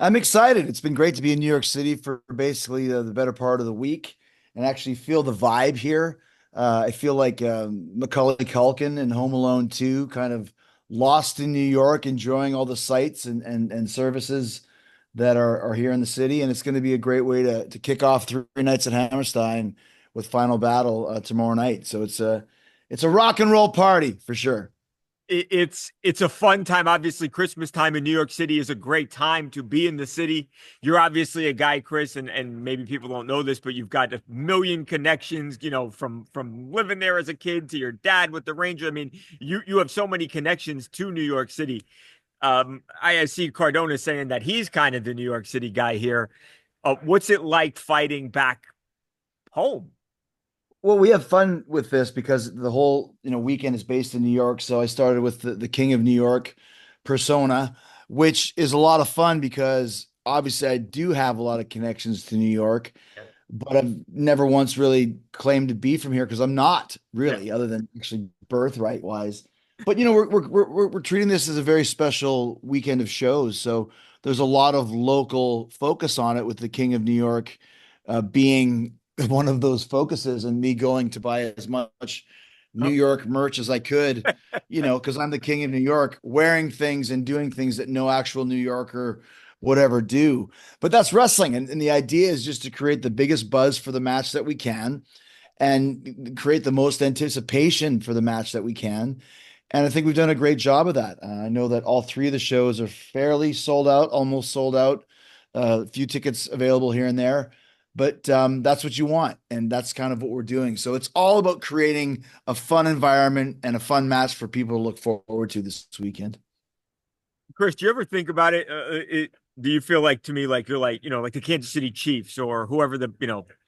I'm excited. It's been great to be in New York City for basically the better part of the week and actually feel the vibe here. I feel like Macaulay Culkin in Home Alone 2, kind of lost in New York, enjoying all the sights and services that are here in the city. And it's going to be a great way to kick off 3 nights at Hammerstein with Final Battle tomorrow night. So it's a rock and roll party for sure. It's a fun time. Obviously, Christmas time in New York City is a great time to be in the city. You're obviously a guy, Chris, and maybe people don't know this, but you've got a million connections, from living there as a kid to your dad with the Ranger. I mean, you have so many connections to New York City. I see Cardona saying that he's kind of the New York City guy here. What's it like fighting back home? Well, we have fun with this because the whole, weekend is based in New York. So I started with the King of New York persona, which is a lot of fun because obviously I do have a lot of connections to New York, but I've never once really claimed to be from here because I'm not Yeah. really, other than actually birthright wise. But we're treating this as a very special weekend of shows. So there's a lot of local focus on it with the King of New York being one of those focuses, and me going to buy as much New York merch as I could, because I'm the King of New York, wearing things and doing things that no actual New Yorker would ever do. But that's wrestling. And the idea is just to create the biggest buzz for the match that we can and create the most anticipation for the match that we can. And I think we've done a great job of that. I know that all three of the shows are fairly sold out, almost sold out, a few tickets available here and there. But that's what you want. And that's kind of what we're doing. So it's all about creating a fun environment and a fun match for people to look forward to this weekend. Chris, do you ever think about it? Do you feel like to me like you're like like the Kansas City Chiefs or whoever the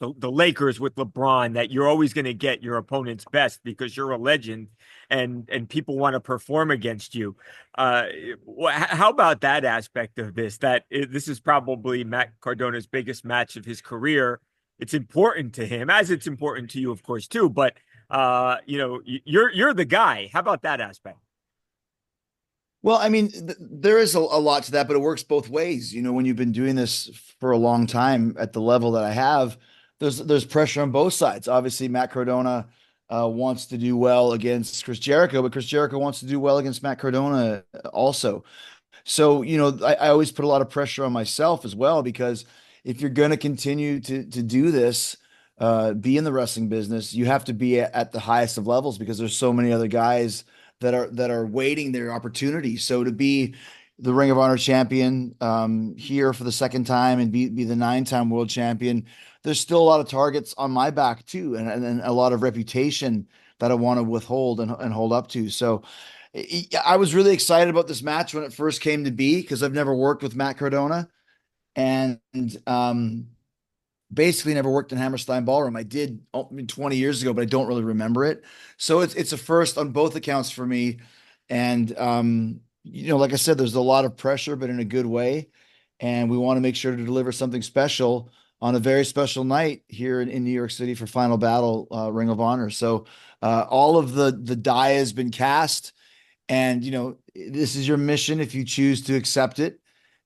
Lakers with LeBron that you're always going to get your opponent's best because you're a legend and people want to perform against you. Uh, how about that aspect of this? This is probably Matt Cardona's biggest match of his career. It's important to him, as it's important to you, of course, too. But you're the guy. How about that aspect? Well, I mean, there is a lot to that, but it works both ways. When you've been doing this for a long time at the level that I have, there's pressure on both sides. Obviously, Matt Cardona wants to do well against Chris Jericho, but Chris Jericho wants to do well against Matt Cardona also. So, I always put a lot of pressure on myself as well because if you're going to continue to do this, be in the wrestling business, you have to be at the highest of levels because there's so many other guys that are waiting their opportunity. So to be the Ring of Honor champion here for the second time and be the 9-time world champion, there's still a lot of targets on my back too, and a lot of reputation that I want to withhold and hold up to. So I was really excited about this match when it first came to be because I've never worked with Matt Cardona and um, basically never worked in Hammerstein Ballroom. I did 20 years ago, but I don't really remember it. So it's a first on both accounts for me. And like I said, there's a lot of pressure, but in a good way. And we want to make sure to deliver something special on a very special night here in New York City for Final Battle Ring of Honor. So all of the die has been cast. And, this is your mission if you choose to accept it.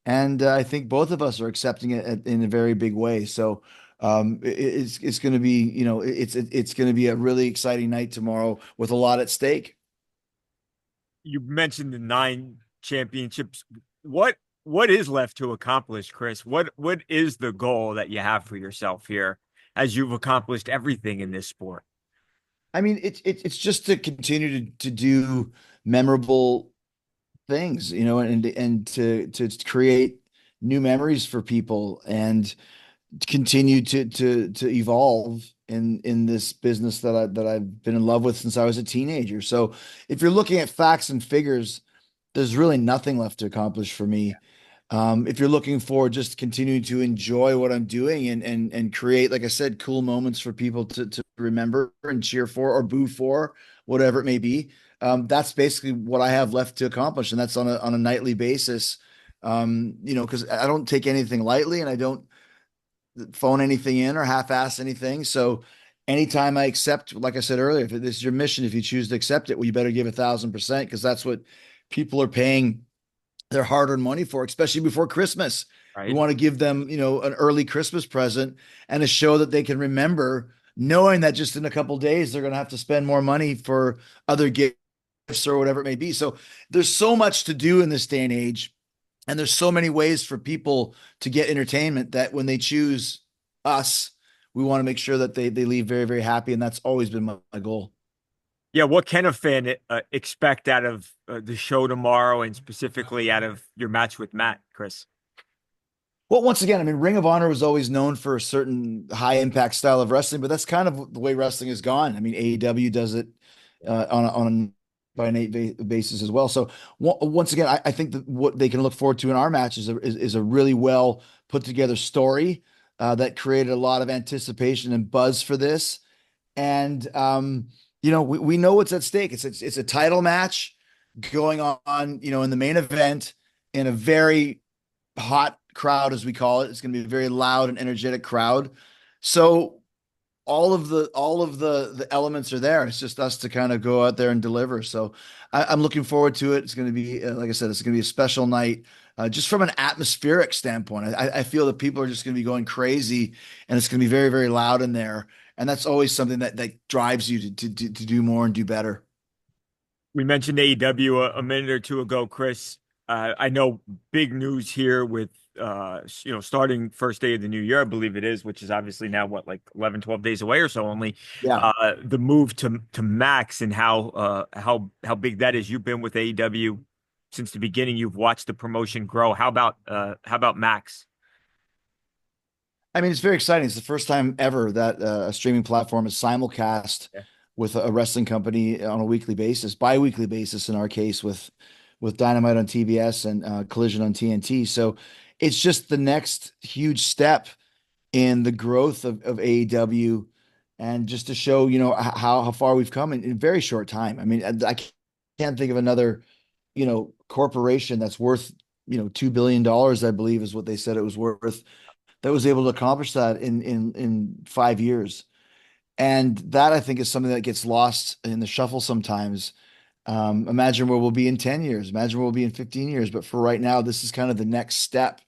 And I think both of us are accepting it in a very big way. So it's going to be, it's going to be a really exciting night tomorrow with a lot at stake. You mentioned the 9 championships. What is left to accomplish, Chris? What is the goal that you have for yourself here as you've accomplished everything in this sport? I mean, it's just to continue to do memorable things, and to create new memories for people and continue to evolve in this business that I've been in love with since I was a teenager. So if you're looking at facts and figures, there's really nothing left to accomplish for me. If you're looking for just continuing to enjoy what I'm doing and create, like I said, cool moments for people to remember and cheer for or boo for, whatever it may be, that's basically what I have left to accomplish, and that's on a nightly basis. Because I don't take anything lightly, and I don't phone anything in or half-ass anything. So anytime I accept, like I said earlier, if this is your mission, if you choose to accept it, well, you better give 1,000% because that's what people are paying their hard-earned money for, especially before Christmas. We right? want to give them, an early Christmas present and a show that they can remember, knowing that just in a couple days they're going to have to spend more money for other gifts or whatever it may be. So there's so much to do in this day and age, and there's so many ways for people to get entertainment that when they choose us, we want to make sure that they leave very, very happy, and that's always been my goal. Yeah, what can a fan expect out of the show tomorrow, and specifically out of your match with Matt, Chris? Well, once again, I mean, Ring of Honor was always known for a certain high impact style of wrestling, but that's kind of the way wrestling has gone. I mean, AEW does it on a by a basis as well. So once again, I think that what they can look forward to in our match is a really well put together story that created a lot of anticipation and buzz for this. And we know what's at stake. It's a title match going on, in the main event in a very hot crowd, as we call it. It's going to be a very loud and energetic crowd. So all of the elements are there. It's just us to kind of go out there and deliver. So I'm looking forward to it. It's going to be, like I said, it's going to be a special night. Just from an atmospheric standpoint, I feel that people are just going to be going crazy, and it's going to be very, very loud in there. And that's always something that drives you to do more and do better. We mentioned AEW a minute or two ago, Chris. I know big news here with starting first day of the new year, I believe it is, which is obviously now what, like 11, 12 days away or so only. Yeah. The move to Max, and how big that is. You've been with AEW since the beginning. You've watched the promotion grow. How about Max? I mean, it's very exciting. It's the first time ever that a streaming platform is simulcast Yeah. with a wrestling company on a weekly basis, bi-weekly basis in our case with Dynamite on TBS and Collision on TNT. So it's just the next huge step in the growth of AEW, and just to show, how far we've come in a very short time. I mean, I can't think of another, corporation that's worth, $2 billion, I believe is what they said it was worth, that was able to accomplish that in 5 years. And that, I think, is something that gets lost in the shuffle sometimes. Imagine where we'll be in 10 years. Imagine where we'll be in 15 years. But for right now, this is kind of the next step.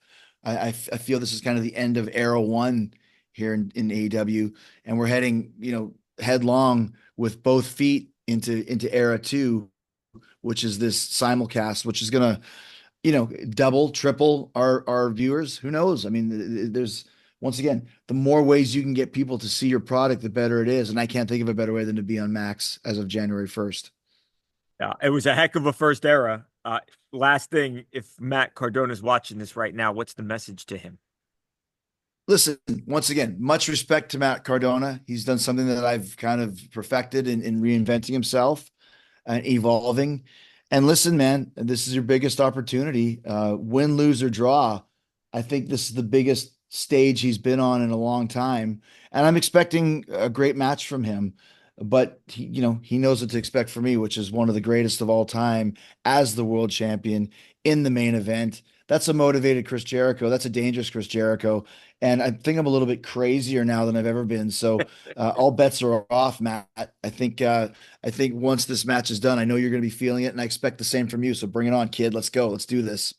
I feel this is kind of the end of era one here in AEW, and we're heading, headlong with both feet into era two, which is this simulcast, which is gonna, double, triple our viewers. Who knows? I mean, there's once again, the more ways you can get people to see your product, the better it is. And I can't think of a better way than to be on Max as of January 1st. Yeah, it was a heck of a first era. Last thing, if Matt Cardona is watching this right now, what's the message to him? Listen, once again, much respect to Matt Cardona. He's done something that I've kind of perfected in reinventing himself and evolving. And listen, man, this is your biggest opportunity. Win, lose, or draw. I think this is the biggest stage he's been on in a long time. And I'm expecting a great match from him. But he knows what to expect from me, which is one of the greatest of all time as the world champion in the main event. That's a motivated Chris Jericho. That's a dangerous Chris Jericho. And I think I'm a little bit crazier now than I've ever been. So all bets are off, Matt. I think once this match is done, I know you're going to be feeling it, and I expect the same from you. So bring it on, kid. Let's go. Let's do this.